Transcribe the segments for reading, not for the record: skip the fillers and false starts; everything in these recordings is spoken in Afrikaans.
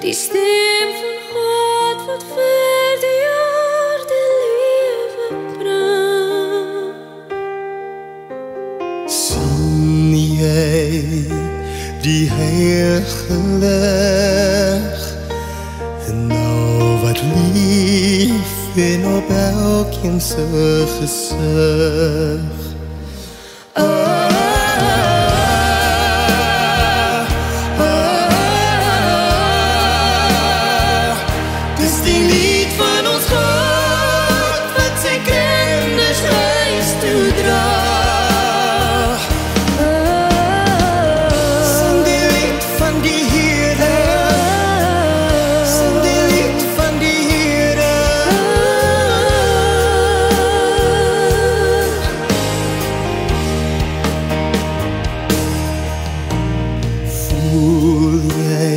Die stem van God wat vir die aarde lewe bring. Sien jy die heilige lig, en nou wat lief en op elkeen se gesig. Dis die lied van ons God wat sy kinders huis toe dra. Sing die lied van die Here, sing die lied van die Here. Voel jy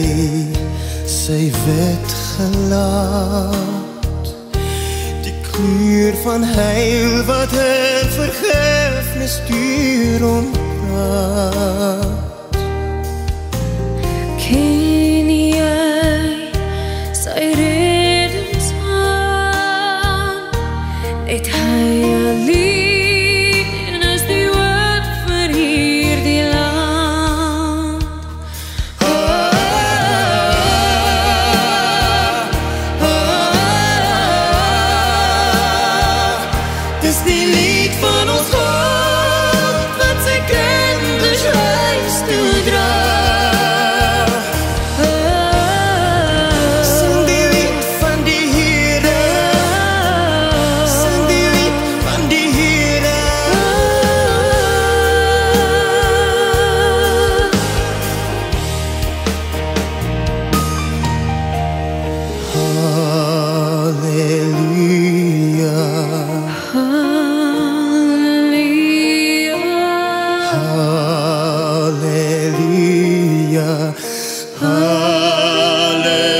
sy wet gelaat, die kleur van heil wat in vergifnis duur ontpraat. Ken jy sy reddingshand? Het hy alleen is die hoop vir hierdie land. Dis die lied van ons God wat sy kinders huis toe dra. Sing die lied van die Here, sing die lied van die Here. Halleluja, Halleluja. Halleluja, Halleluja.